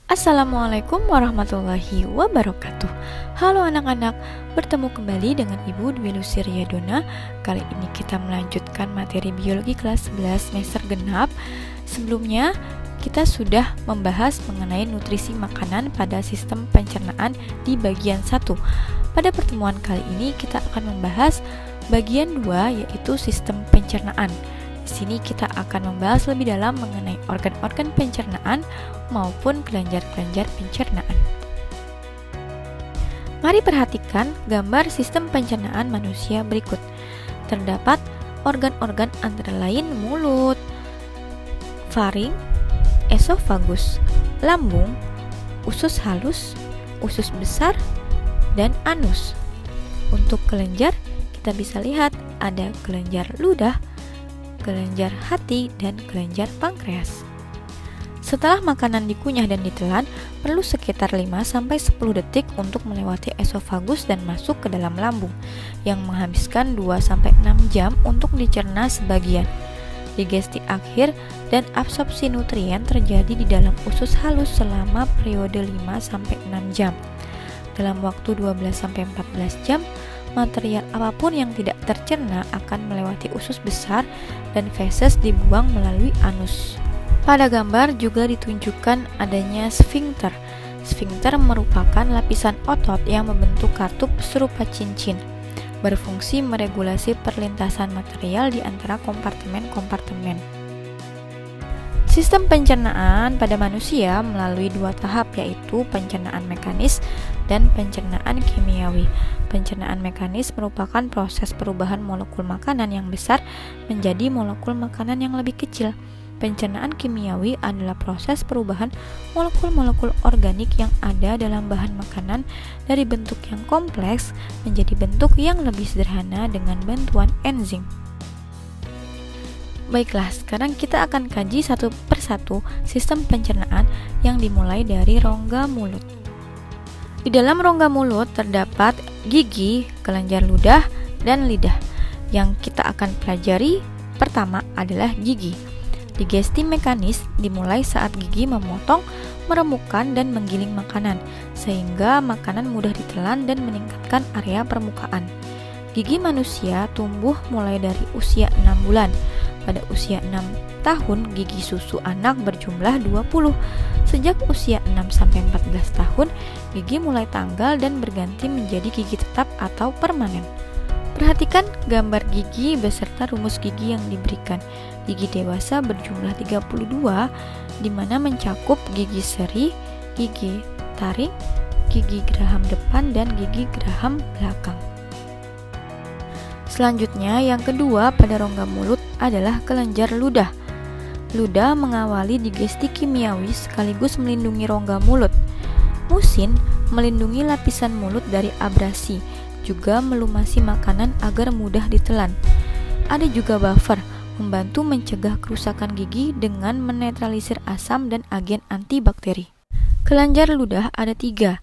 Assalamualaikum warahmatullahi wabarakatuh. Halo anak-anak, bertemu kembali dengan Ibu Dwi Lucy Riyadona. Kali ini kita melanjutkan materi biologi kelas 11 semester genap. Sebelumnya kita sudah membahas mengenai nutrisi makanan pada sistem pencernaan di bagian 1. Pada pertemuan kali ini kita akan membahas bagian 2, yaitu sistem pencernaan. Di sini kita akan membahas lebih dalam mengenai organ-organ pencernaan maupun kelenjar-kelenjar pencernaan. Mari perhatikan gambar sistem pencernaan manusia berikut. Terdapat organ-organ antara lain mulut, faring, esofagus, lambung, usus halus, usus besar, dan anus. Untuk kelenjar, kita bisa lihat ada kelenjar ludah, kelenjar hati, dan kelenjar pankreas. Setelah makanan dikunyah dan ditelan, perlu sekitar 5-10 detik untuk melewati esofagus dan masuk ke dalam lambung, yang menghabiskan 2-6 jam untuk dicerna sebagian. Digesti akhir dan absorpsi nutrien terjadi di dalam usus halus selama periode 5-6 jam. Dalam waktu 12-14 jam, material apapun yang tidak tercerna akan melewati usus besar dan feses dibuang melalui anus. Pada gambar juga ditunjukkan adanya sfinkter. Sfinkter merupakan lapisan otot yang membentuk katup serupa cincin, berfungsi meregulasi perlintasan material di antara kompartemen-kompartemen. Sistem pencernaan pada manusia melalui 2 tahap, yaitu pencernaan mekanis dan pencernaan kimiawi. Pencernaan mekanis merupakan proses perubahan molekul makanan yang besar menjadi molekul makanan yang lebih kecil. Pencernaan kimiawi adalah proses perubahan molekul-molekul organik yang ada dalam bahan makanan dari bentuk yang kompleks menjadi bentuk yang lebih sederhana dengan bantuan enzim. Baiklah, sekarang kita akan kaji satu persatu sistem pencernaan yang dimulai dari rongga mulut. Di dalam rongga mulut terdapat gigi, kelenjar ludah, dan lidah. Yang kita akan pelajari pertama adalah gigi. Digesti mekanis dimulai saat gigi memotong, meremukkan, dan menggiling makanan, sehingga makanan mudah ditelan dan meningkatkan area permukaan. Gigi manusia tumbuh mulai dari usia 6 bulan. Pada usia 6 tahun, gigi susu anak berjumlah 20. Sejak usia 6-14 tahun, gigi mulai tanggal dan berganti menjadi gigi tetap atau permanen. Perhatikan gambar gigi beserta rumus gigi yang diberikan. Gigi dewasa berjumlah 32, di mana mencakup gigi seri, gigi taring, gigi geraham depan, dan gigi geraham belakang. Selanjutnya, yang kedua pada rongga mulut adalah kelenjar ludah. Ludah mengawali digesti kimiawi sekaligus melindungi rongga mulut. Musin melindungi lapisan mulut dari abrasi, juga melumasi makanan agar mudah ditelan. Ada juga buffer, membantu mencegah kerusakan gigi dengan menetralisir asam dan agen antibakteri. Kelenjar ludah ada 3.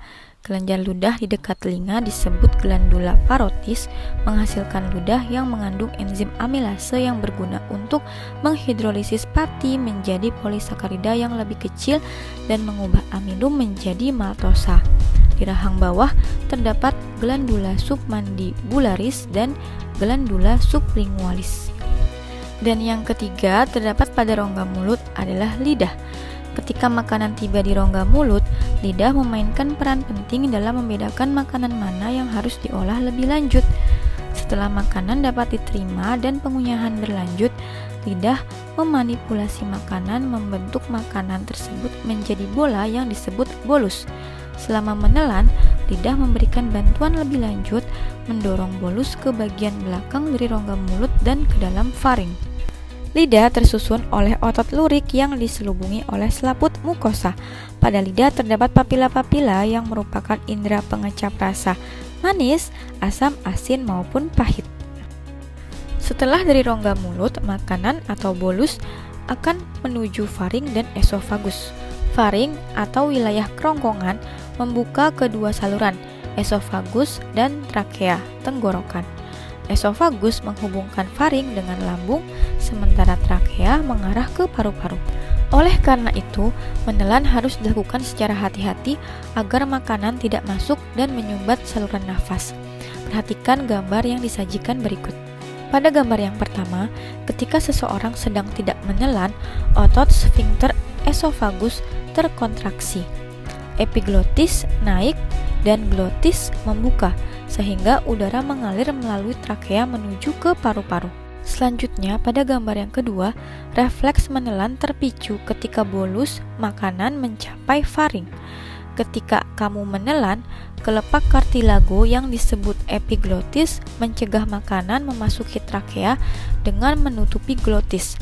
Kelenjar ludah di dekat telinga disebut glandula parotis, menghasilkan ludah yang mengandung enzim amilase yang berguna untuk menghidrolisis pati menjadi polisakarida yang lebih kecil dan mengubah amino menjadi maltosa. Di rahang bawah terdapat glandula submandibularis dan glandula sublingualis. Dan yang ketiga terdapat pada rongga mulut adalah lidah. Ketika makanan tiba di rongga mulut, lidah memainkan peran penting dalam membedakan makanan mana yang harus diolah lebih lanjut. Setelah makanan dapat diterima dan pengunyahan berlanjut, lidah memanipulasi makanan membentuk makanan tersebut menjadi bola yang disebut bolus. Selama menelan, lidah memberikan bantuan lebih lanjut, mendorong bolus ke bagian belakang dari rongga mulut dan ke dalam faring. Lidah tersusun oleh otot lurik yang diselubungi oleh selaput mukosa. Pada lidah terdapat papila-papila yang merupakan indera pengecap rasa, manis, asam, asin, maupun pahit. Setelah dari rongga mulut, makanan atau bolus akan menuju faring dan esofagus. Faring atau wilayah kerongkongan membuka kedua saluran, esofagus dan trakea, tenggorokan. Esofagus menghubungkan faring dengan lambung, sementara trakea mengarah ke paru-paru. Oleh karena itu, menelan harus dilakukan secara hati-hati agar makanan tidak masuk dan menyumbat saluran nafas. Perhatikan gambar yang disajikan berikut. Pada gambar yang pertama, ketika seseorang sedang tidak menelan, otot sfinkter esofagus terkontraksi. Epiglotis naik dan glotis membuka, sehingga udara mengalir melalui trakea menuju ke paru-paru. Selanjutnya, pada gambar yang kedua, refleks menelan terpicu ketika bolus makanan mencapai faring. Ketika kamu menelan, kelopak kartilago yang disebut epiglotis mencegah makanan memasuki trakea dengan menutupi glotis.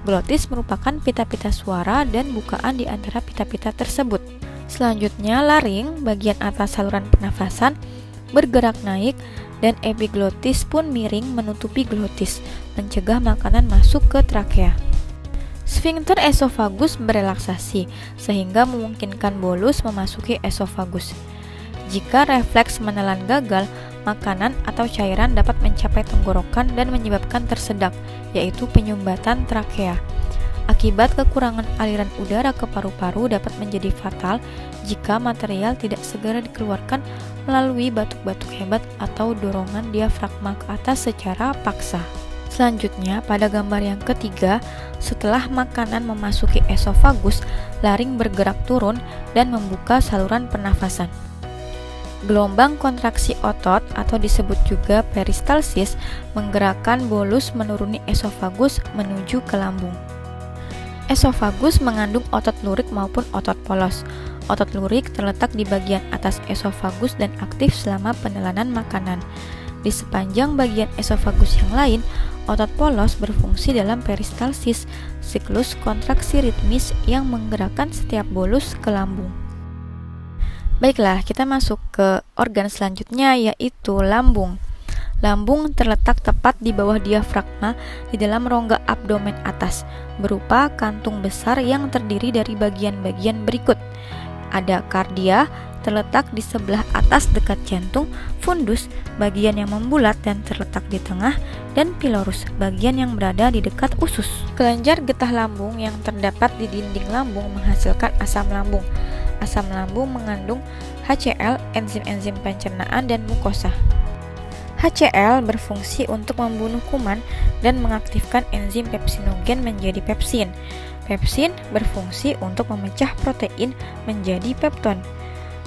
Glotis merupakan pita-pita suara dan bukaan di antara pita-pita tersebut. Selanjutnya, laring, bagian atas saluran pernafasan, bergerak naik dan epiglotis pun miring menutupi glotis, mencegah makanan masuk ke trakea. Sfinkter esofagus berelaksasi, sehingga memungkinkan bolus memasuki esofagus. Jika refleks menelan gagal, makanan atau cairan dapat mencapai tenggorokan dan menyebabkan tersedak, yaitu penyumbatan trakea. Akibat kekurangan aliran udara ke paru-paru dapat menjadi fatal jika material tidak segera dikeluarkan melalui batuk-batuk hebat atau dorongan diafragma ke atas secara paksa. Selanjutnya, pada gambar yang ketiga, setelah makanan memasuki esofagus, laring bergerak turun dan membuka saluran pernafasan. Gelombang kontraksi otot atau disebut juga peristalsis menggerakkan bolus menuruni esofagus menuju ke lambung. Esofagus mengandung otot lurik maupun otot polos. Otot lurik terletak di bagian atas esofagus dan aktif selama penelanan makanan. Di sepanjang bagian esofagus yang lain, otot polos berfungsi dalam peristalsis, siklus kontraksi ritmis yang menggerakkan setiap bolus ke lambung. Baiklah, kita masuk ke organ selanjutnya, yaitu lambung. Lambung terletak tepat di bawah diafragma di dalam rongga abdomen atas, berupa kantung besar yang terdiri dari bagian-bagian berikut. Ada kardia, terletak di sebelah atas dekat jantung, fundus, bagian yang membulat dan terletak di tengah, dan pilorus, bagian yang berada di dekat usus. Kelenjar getah lambung yang terdapat di dinding lambung menghasilkan asam lambung. Asam lambung mengandung HCl, enzim-enzim pencernaan, dan mukosa. HCl berfungsi untuk membunuh kuman dan mengaktifkan enzim pepsinogen menjadi pepsin. Pepsin berfungsi untuk memecah protein menjadi pepton.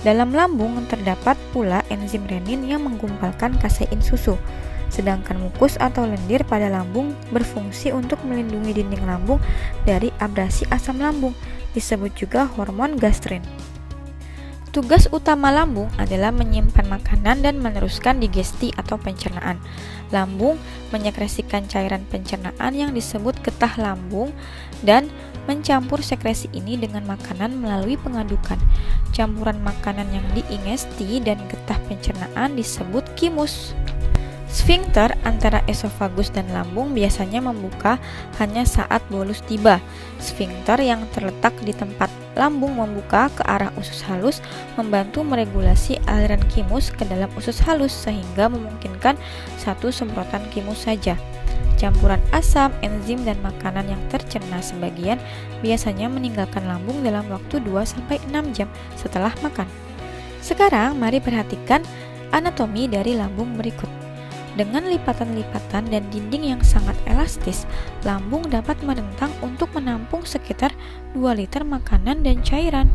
Dalam lambung terdapat pula enzim renin yang menggumpalkan kasein susu. Sedangkan mukus atau lendir pada lambung berfungsi untuk melindungi dinding lambung dari abrasi asam lambung, disebut juga hormon gastrin. Tugas utama lambung adalah menyimpan makanan dan meneruskan digesti atau pencernaan. Lambung menyekresikan cairan pencernaan yang disebut getah lambung dan mencampur sekresi ini dengan makanan melalui pengadukan. Campuran makanan yang diingesti dan getah pencernaan disebut kimus. Sfinkter antara esofagus dan lambung biasanya membuka hanya saat bolus tiba. Sfinkter yang terletak di tempat lambung membuka ke arah usus halus, membantu meregulasi aliran kimus ke dalam usus halus sehingga memungkinkan satu semprotan kimus saja. Campuran asam, enzim, dan makanan yang tercerna sebagian biasanya meninggalkan lambung dalam waktu 2-6 jam setelah makan. Sekarang mari perhatikan anatomi dari lambung berikut. Dengan lipatan-lipatan dan dinding yang sangat elastis, lambung dapat merentang untuk menampung sekitar 2 liter makanan dan cairan.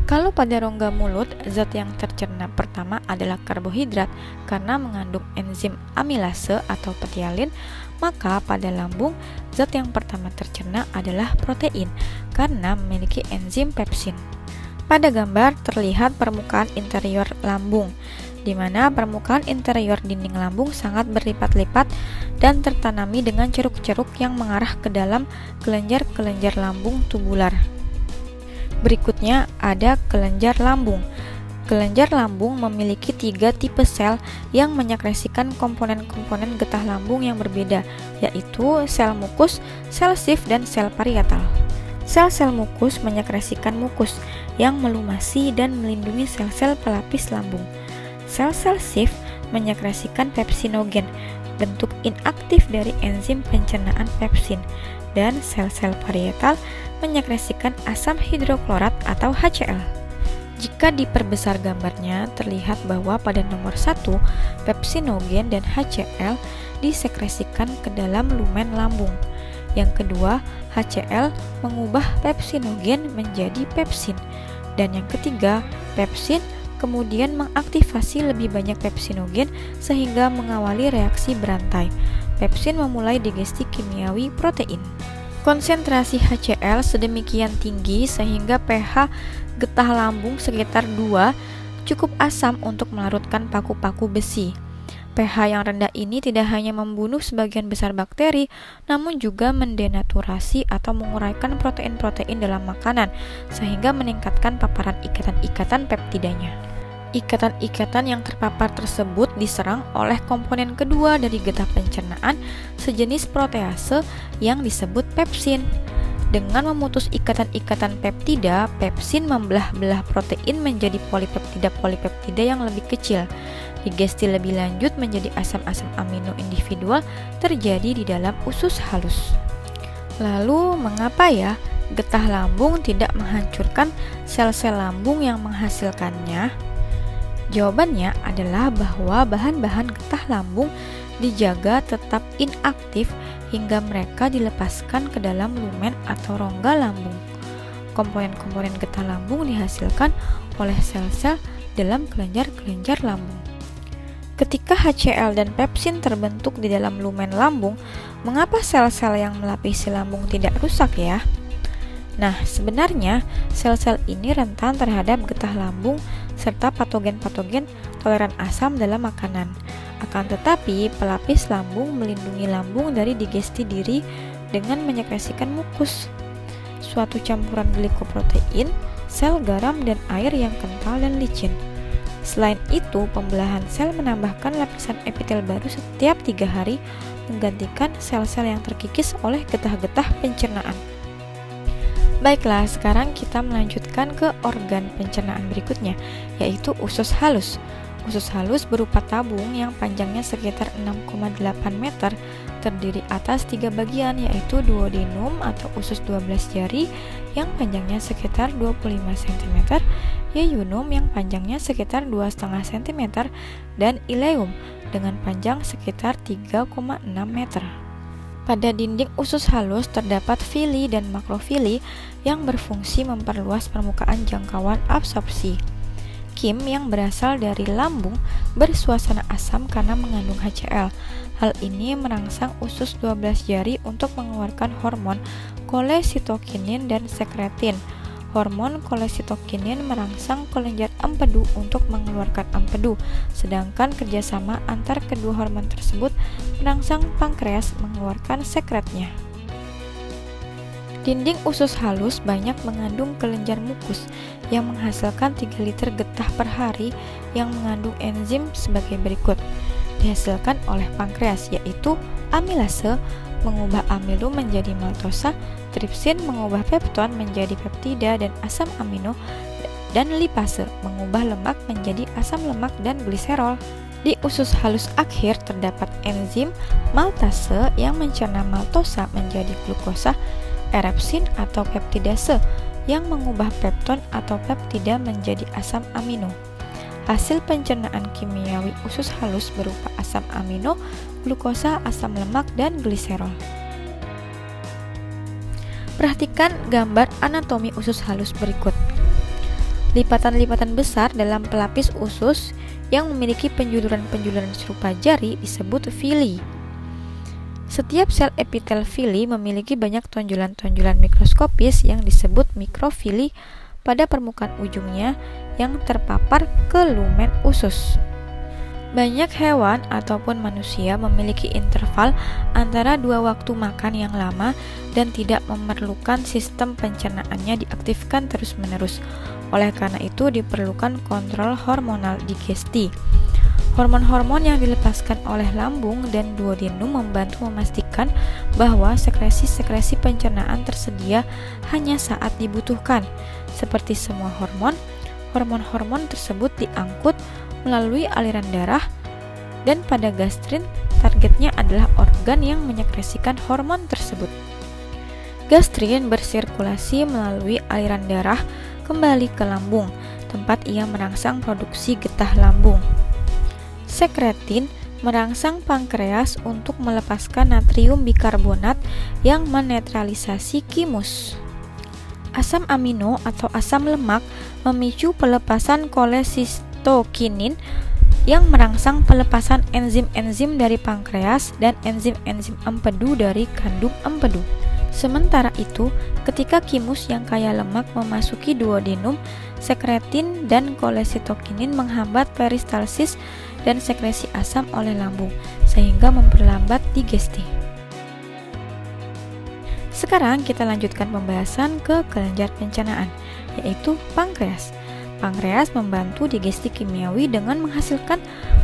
Kalau pada rongga mulut, zat yang tercerna pertama adalah karbohidrat karena mengandung enzim amilase atau petialin, maka pada lambung, zat yang pertama tercerna adalah protein karena memiliki enzim pepsin. Pada gambar terlihat permukaan interior lambung, di mana permukaan interior dinding lambung sangat berlipat-lipat dan tertanami dengan ceruk-ceruk yang mengarah ke dalam kelenjar-kelenjar lambung tubular. Berikutnya ada kelenjar lambung. Kelenjar lambung memiliki 3 tipe sel yang menyekresikan komponen-komponen getah lambung yang berbeda, yaitu sel mukus, sel sif, dan sel parietal. Sel-sel mukus menyekresikan mukus yang melumasi dan melindungi sel-sel pelapis lambung. Sel-sel sif menyekresikan pepsinogen, bentuk inaktif dari enzim pencernaan pepsin, dan sel-sel parietal menyekresikan asam hidroklorat atau HCl. Jika diperbesar gambarnya, terlihat bahwa pada nomor 1, pepsinogen dan HCl disekresikan ke dalam lumen lambung. Yang kedua, HCl mengubah pepsinogen menjadi pepsin. Dan yang ketiga, pepsin kemudian mengaktifasi lebih banyak pepsinogen sehingga mengawali reaksi berantai. Pepsin memulai digesti kimiawi protein. Konsentrasi HCl sedemikian tinggi sehingga pH getah lambung sekitar 2 cukup asam untuk melarutkan paku-paku besi. pH yang rendah ini tidak hanya membunuh sebagian besar bakteri, namun juga mendenaturasi atau menguraikan protein-protein dalam makanan, sehingga meningkatkan paparan ikatan-ikatan peptidanya. Ikatan-ikatan yang terpapar tersebut diserang oleh komponen kedua dari getah pencernaan, sejenis protease yang disebut pepsin. Dengan memutus ikatan-ikatan peptida, pepsin membelah-belah protein menjadi polipeptida-polipeptida yang lebih kecil. Digesti lebih lanjut menjadi asam-asam amino individual terjadi di dalam usus halus. Lalu, mengapa ya getah lambung tidak menghancurkan sel-sel lambung yang menghasilkannya? Jawabannya adalah bahwa bahan-bahan getah lambung dijaga tetap inaktif hingga mereka dilepaskan ke dalam lumen atau rongga lambung. Komponen-komponen getah lambung dihasilkan oleh sel-sel dalam kelenjar-kelenjar lambung. Ketika HCl dan pepsin terbentuk di dalam lumen lambung, mengapa sel-sel yang melapisi lambung tidak rusak ya? Nah, sebenarnya sel-sel ini rentan terhadap getah lambung serta patogen-patogen toleran asam dalam makanan. Akan tetapi, pelapis lambung melindungi lambung dari digesti diri dengan menyekresikan mukus, suatu campuran glikoprotein, sel garam dan air yang kental dan licin. Selain itu, pembelahan sel menambahkan lapisan epitel baru setiap 3 hari, menggantikan sel-sel yang terkikis oleh getah-getah pencernaan. Baiklah, sekarang kita melanjutkan ke organ pencernaan berikutnya, yaitu usus halus. Usus halus berupa tabung yang panjangnya sekitar 6,8 meter, terdiri atas 3 bagian, yaitu duodenum atau usus 12 jari yang panjangnya sekitar 25 cm, yeyunum yang panjangnya sekitar 2,5 cm, dan ileum dengan panjang sekitar 3,6 meter. Pada dinding usus halus terdapat vili dan makrofili yang berfungsi memperluas permukaan jangkauan absorpsi. Kim yang berasal dari lambung bersuasana asam karena mengandung HCl. Hal ini merangsang usus 12 jari untuk mengeluarkan hormon kolesitokinin dan sekretin. Hormon kolesitokinin merangsang kelenjar empedu untuk mengeluarkan empedu, sedangkan kerjasama antar kedua hormon tersebut merangsang pankreas mengeluarkan sekretnya. Dinding usus halus banyak mengandung kelenjar mukus yang menghasilkan 3 liter getah per hari yang mengandung enzim sebagai berikut. Dihasilkan oleh pankreas, yaitu amilase mengubah amilo menjadi maltosa, tripsin mengubah pepton menjadi peptida dan asam amino, dan lipase mengubah lemak menjadi asam lemak dan gliserol. Di usus halus akhir terdapat enzim maltase yang mencerna maltosa menjadi glukosa, erepsin atau peptidase yang mengubah pepton atau peptida menjadi asam amino. Hasil pencernaan kimiawi usus halus berupa asam amino, glukosa, asam lemak, dan gliserol. Perhatikan gambar anatomi usus halus berikut. Lipatan-lipatan besar dalam pelapis usus yang memiliki penjuluran-penjuluran serupa jari disebut vili. Setiap sel epitel vili memiliki banyak tonjolan-tonjolan mikroskopis yang disebut mikrofili pada permukaan ujungnya yang terpapar ke lumen usus. Banyak hewan ataupun manusia memiliki interval antara 2 waktu makan yang lama dan tidak memerlukan sistem pencernaannya diaktifkan terus-menerus. Oleh karena itu diperlukan kontrol hormonal digesti. Hormon-hormon yang dilepaskan oleh lambung dan duodenum membantu memastikan bahwa sekresi-sekresi pencernaan tersedia hanya saat dibutuhkan. Seperti semua hormon, hormon-hormon tersebut diangkut melalui aliran darah, dan pada gastrin targetnya adalah organ yang menyekresikan hormon tersebut. Gastrin bersirkulasi melalui aliran darah kembali ke lambung, tempat ia merangsang produksi getah lambung. Sekretin merangsang pankreas untuk melepaskan natrium bikarbonat yang menetralisasi thymus. Asam amino atau asam lemak memicu pelepasan kolesistokinin yang merangsang pelepasan enzim-enzim dari pankreas dan enzim-enzim empedu dari kandung empedu. Sementara itu, ketika thymus yang kaya lemak memasuki duodenum, sekretin dan kolesistokinin menghambat peristalsis dan sekresi asam oleh lambung, sehingga memperlambat digesti. Sekarang kita lanjutkan pembahasan ke kelenjar pencernaan, yaitu pankreas. Pankreas membantu digesti kimiawi dengan menghasilkan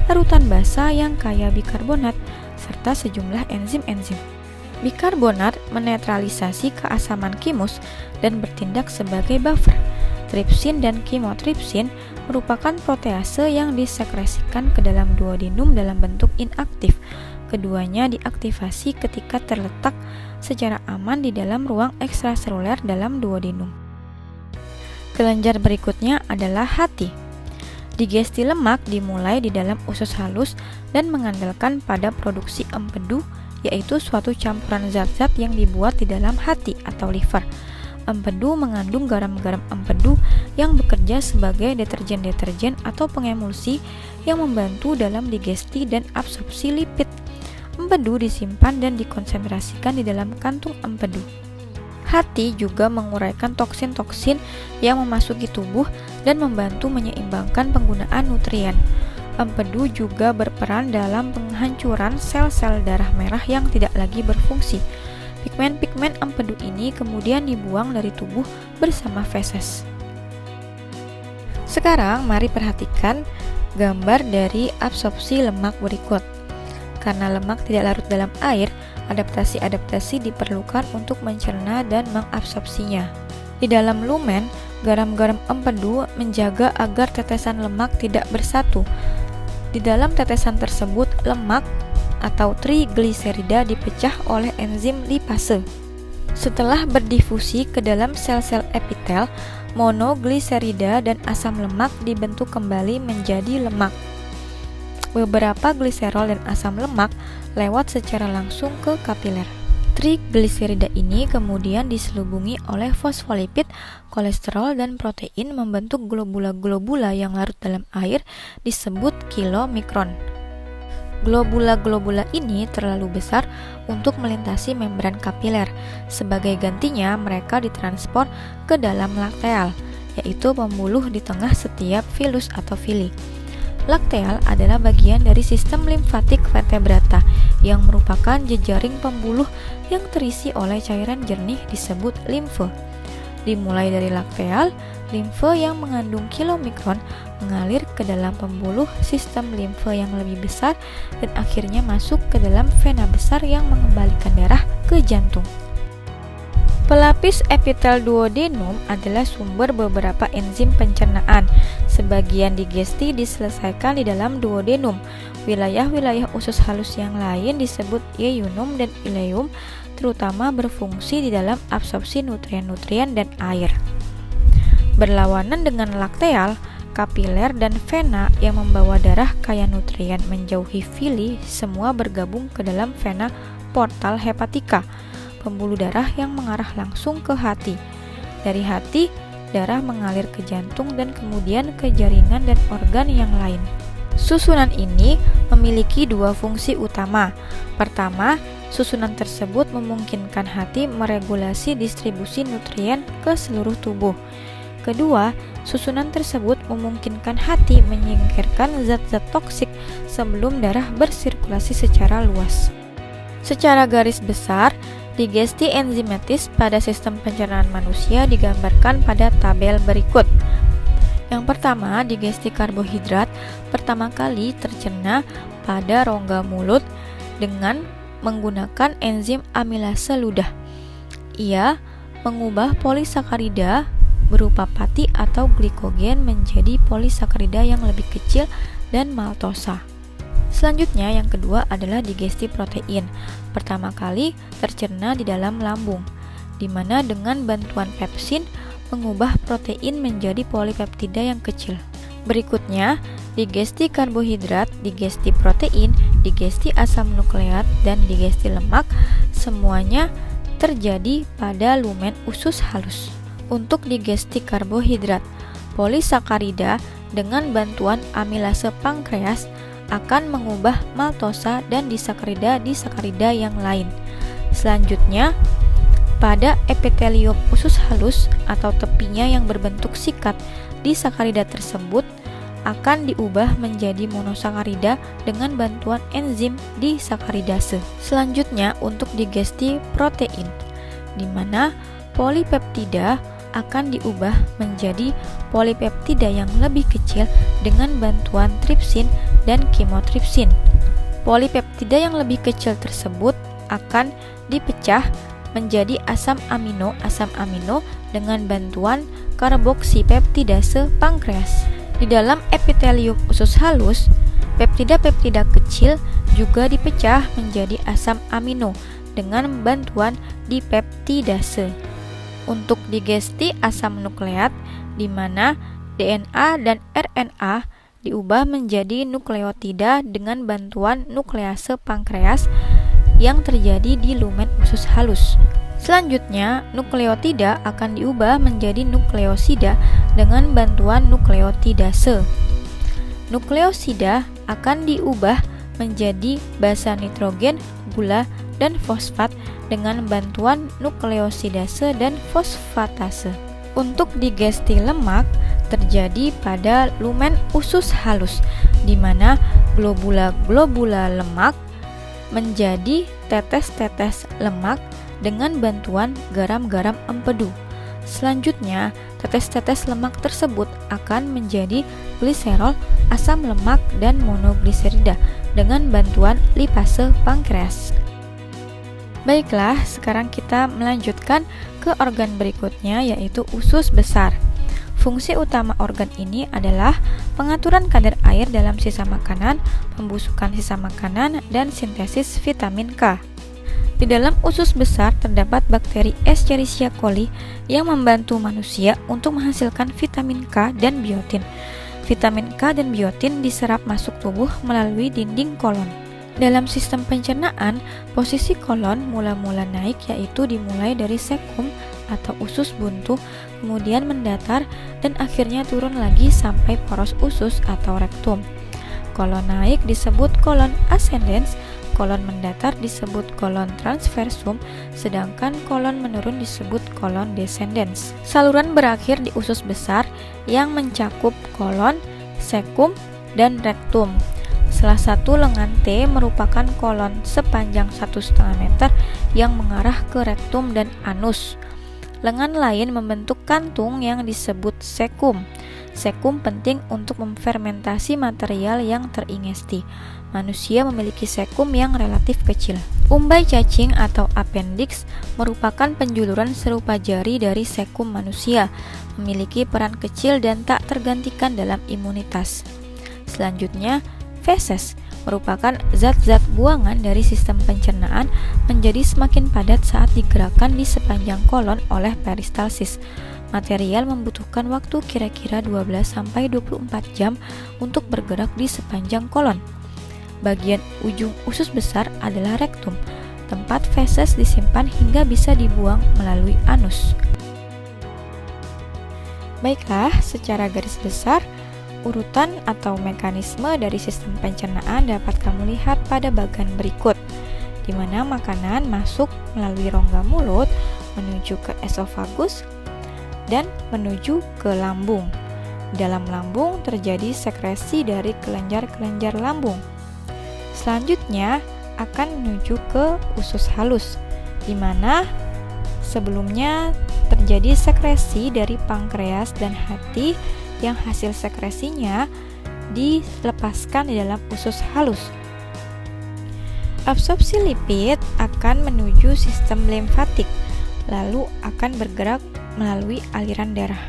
larutan basa yang kaya bikarbonat serta sejumlah enzim-enzim. Bikarbonat menetralisasi keasaman thymus dan bertindak sebagai buffer. Tripsin dan kimotripsin merupakan protease yang disekresikan ke dalam duodenum dalam bentuk inaktif. Keduanya diaktifasi ketika terletak secara aman di dalam ruang ekstraseluler dalam duodenum. Kelenjar berikutnya adalah hati. Digesti lemak dimulai di dalam usus halus dan mengandalkan pada produksi empedu, yaitu suatu campuran zat-zat yang dibuat di dalam hati atau liver. Empedu mengandung garam-garam empedu yang bekerja sebagai deterjen-deterjen atau pengemulsi yang membantu dalam digesti dan absorpsi lipid. Empedu disimpan dan dikonsentrasikan di dalam kantung empedu. Hati juga menguraikan toksin-toksin yang memasuki tubuh dan membantu menyeimbangkan penggunaan nutrien. Empedu juga berperan dalam penghancuran sel-sel darah merah yang tidak lagi berfungsi. Pigmen-pigmen empedu ini kemudian dibuang dari tubuh bersama feses. Sekarang mari perhatikan gambar dari absorpsi lemak berikut. Karena lemak tidak larut dalam air, adaptasi-adaptasi diperlukan untuk mencerna dan mengabsorpsinya. Di dalam lumen, garam-garam empedu menjaga agar tetesan lemak tidak bersatu. Di dalam tetesan tersebut, lemak atau trigliserida dipecah oleh enzim lipase. Setelah berdifusi ke dalam sel-sel epitel, monogliserida dan asam lemak dibentuk kembali menjadi lemak. Beberapa gliserol dan asam lemak lewat secara langsung ke kapiler. Trigliserida ini kemudian diselubungi oleh fosfolipid, kolesterol, dan protein membentuk globula-globula yang larut dalam air disebut kilomikron. Globula-globula ini terlalu besar untuk melintasi membran kapiler. Sebagai gantinya, mereka ditransport ke dalam lakteal, yaitu pembuluh di tengah setiap filus atau fili. Lakteal adalah bagian dari sistem limfatik vertebrata yang merupakan jejaring pembuluh yang terisi oleh cairan jernih disebut limfe. Dimulai dari lakteal, limfe yang mengandung kilomikron mengalir ke dalam pembuluh sistem limfe yang lebih besar dan akhirnya masuk ke dalam vena besar yang mengembalikan darah ke jantung. Pelapis epitel duodenum adalah sumber beberapa enzim pencernaan. Sebagian digesti diselesaikan di dalam duodenum. Wilayah-wilayah usus halus yang lain disebut ileum dan ileum, terutama berfungsi di dalam absorpsi nutrien-nutrien dan air. Berlawanan dengan lakteal, kapiler dan vena yang membawa darah kaya nutrien menjauhi fili semua bergabung ke dalam vena portal hepatica, pembuluh darah yang mengarah langsung ke hati. Dari hati, darah mengalir ke jantung dan kemudian ke jaringan dan organ yang lain. Susunan ini memiliki dua fungsi utama. Pertama, susunan tersebut memungkinkan hati meregulasi distribusi nutrien ke seluruh tubuh. Kedua, susunan tersebut memungkinkan hati menyingkirkan zat-zat toksik sebelum darah bersirkulasi secara luas. Secara garis besar, digesti enzimatis pada sistem pencernaan manusia digambarkan pada tabel berikut. Yang pertama, digesti karbohidrat pertama kali tercerna pada rongga mulut dengan menggunakan enzim amilase ludah. Ia mengubah polisakarida berupa pati atau glikogen menjadi polisakarida yang lebih kecil dan maltosa. Selanjutnya, yang kedua adalah digesti protein. Pertama kali tercerna di dalam lambung. di mana dengan bantuan pepsin mengubah protein menjadi polipeptida yang kecil. Berikutnya, digesti karbohidrat, digesti protein, digesti asam nukleat, dan digesti lemak semuanya terjadi pada lumen usus halus. Untuk digesti karbohidrat, polisakarida dengan bantuan amilase pankreas akan mengubah maltosa dan disakarida yang lain. Selanjutnya, pada epitelium usus halus atau tepinya yang berbentuk sikat, disakarida tersebut akan diubah menjadi monosakarida dengan bantuan enzim disakaridase. Selanjutnya, untuk digesti protein, di mana polipeptida akan diubah menjadi polipeptida yang lebih kecil dengan bantuan tripsin dan kimotripsin. Polipeptida yang lebih kecil tersebut akan dipecah menjadi asam amino dengan bantuan karboksipeptidase pankreas. Di dalam epitelium usus halus, peptida-peptida kecil juga dipecah menjadi asam amino dengan bantuan dipeptidase. Untuk digesti asam nukleat, di mana DNA dan RNA diubah menjadi nukleotida dengan bantuan nuklease pankreas yang terjadi di lumen usus halus. Selanjutnya, nukleotida akan diubah menjadi nukleosida dengan bantuan nukleotidase. Nukleosida akan diubah menjadi basa nitrogen, gula, dan fosfat dengan bantuan nukleosidase dan fosfatase. Untuk digesti lemak terjadi pada lumen usus halus, di mana globula-globula lemak menjadi tetes-tetes lemak dengan bantuan garam-garam empedu. Selanjutnya, tetes-tetes lemak tersebut akan menjadi gliserol, asam lemak, dan monogliserida dengan bantuan lipase pankreas. Baiklah, sekarang kita melanjutkan ke organ berikutnya, yaitu usus besar. Fungsi utama organ ini adalah pengaturan kadar air dalam sisa makanan, pembusukan sisa makanan, dan sintesis vitamin K. Di dalam usus besar terdapat bakteri Escherichia coli yang membantu manusia untuk menghasilkan vitamin K dan biotin. Vitamin K dan biotin diserap masuk tubuh melalui dinding kolon. Dalam sistem pencernaan, posisi kolon mula-mula naik, yaitu dimulai dari sekum atau usus buntu, kemudian mendatar, dan akhirnya turun lagi sampai poros usus atau rektum. Kolon naik disebut kolon ascendens, kolon mendatar disebut kolon transversum, sedangkan kolon menurun disebut kolon descendens. Saluran berakhir di usus besar yang mencakup kolon, sekum, dan rektum. Salah satu lengan T merupakan kolon sepanjang 1,5 meter yang mengarah ke rektum dan anus. Lengan lain membentuk kantung yang disebut sekum. Sekum penting untuk memfermentasi material yang teringesti. Manusia memiliki sekum yang relatif kecil. Umbai cacing atau appendix merupakan penjuluran serupa jari dari sekum manusia, memiliki peran kecil dan tak tergantikan dalam imunitas. Selanjutnya, feses merupakan zat-zat buangan dari sistem pencernaan menjadi semakin padat saat digerakkan di sepanjang kolon oleh peristalsis. Material membutuhkan waktu kira-kira 12-24 jam untuk bergerak di sepanjang kolon. Bagian ujung usus besar adalah rektum, tempat feses disimpan hingga bisa dibuang melalui anus. Baiklah, secara garis besar, urutan atau mekanisme dari sistem pencernaan dapat kamu lihat pada bagian berikut, di mana makanan masuk melalui rongga mulut menuju ke esofagus dan menuju ke lambung. Di dalam lambung terjadi sekresi dari kelenjar-kelenjar lambung. Selanjutnya akan menuju ke usus halus, di mana sebelumnya terjadi sekresi dari pankreas dan hati yang hasil sekresinya dilepaskan di dalam usus halus. Absorpsi lipid akan menuju sistem limfatik, lalu akan bergerak melalui aliran darah.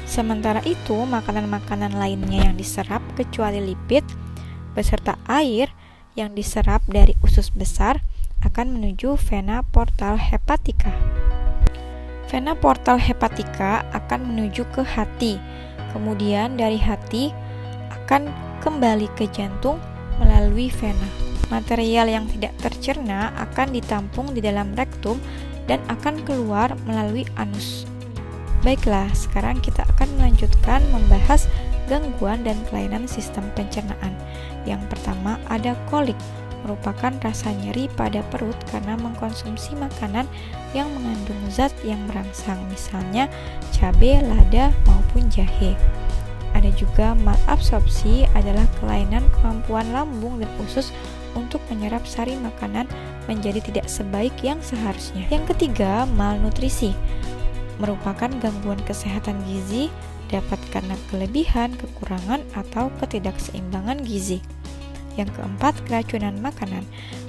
Sementara itu, makanan-makanan lainnya yang diserap kecuali lipid beserta air yang diserap dari usus besar akan menuju vena portal hepatica. Vena portal hepatica akan menuju ke hati. Kemudian dari hati akan kembali ke jantung melalui vena. Material yang tidak tercerna akan ditampung di dalam rektum dan akan keluar melalui anus. Baiklah, sekarang kita akan melanjutkan membahas gangguan dan kelainan sistem pencernaan. Yang pertama ada kolik, merupakan rasa nyeri pada perut karena mengkonsumsi makanan yang mengandung zat yang merangsang, misalnya cabai, lada, maupun jahe. Ada juga malabsorpsi, adalah kelainan kemampuan lambung dan usus untuk menyerap sari makanan menjadi tidak sebaik yang seharusnya. Yang ketiga, malnutrisi, merupakan gangguan kesehatan gizi, dapat karena kelebihan, kekurangan, atau ketidakseimbangan gizi. Yang keempat, keracunan makanan,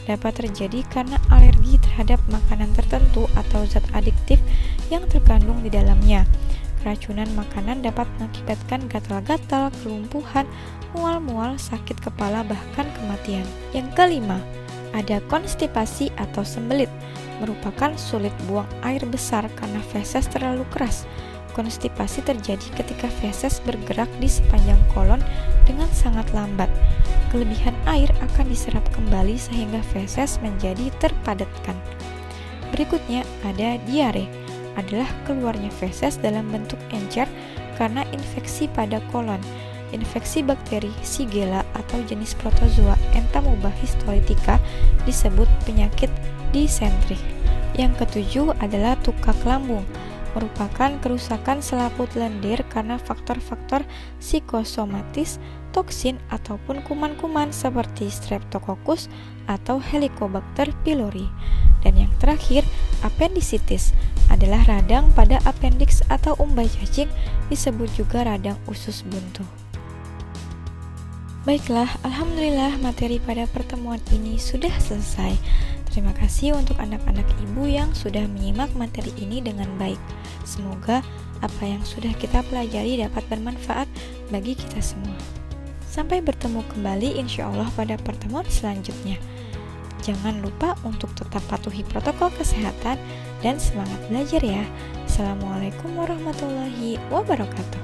dapat terjadi karena alergi terhadap makanan tertentu atau zat adiktif yang terkandung di dalamnya. Keracunan makanan dapat mengakibatkan gatal-gatal, kelumpuhan, mual-mual, sakit kepala, bahkan kematian. Yang kelima, ada konstipasi atau sembelit, merupakan sulit buang air besar karena feses terlalu keras. Konstipasi terjadi ketika feses bergerak di sepanjang kolon dengan sangat lambat. Kelebihan air akan diserap kembali sehingga feses menjadi terpadatkan. Berikutnya ada diare, adalah keluarnya feses dalam bentuk encer karena infeksi pada kolon. Infeksi bakteri Shigella atau jenis protozoa Entamoeba histolytica disebut penyakit disentri. Yang ketujuh adalah tukak lambung, merupakan kerusakan selaput lendir karena faktor-faktor psikosomatis, toksin, ataupun kuman-kuman seperti Streptococcus atau Helicobacter pylori. Dan yang terakhir, apendisitis, adalah radang pada appendix atau umbai cacing, disebut juga radang usus buntu. Baiklah, alhamdulillah materi pada pertemuan ini sudah selesai. Terima kasih untuk anak-anak ibu yang sudah menyimak materi ini dengan baik. Semoga apa yang sudah kita pelajari dapat bermanfaat bagi kita semua. Sampai bertemu kembali insya Allah pada pertemuan selanjutnya. Jangan lupa untuk tetap patuhi protokol kesehatan dan semangat belajar ya. Assalamualaikum warahmatullahi wabarakatuh.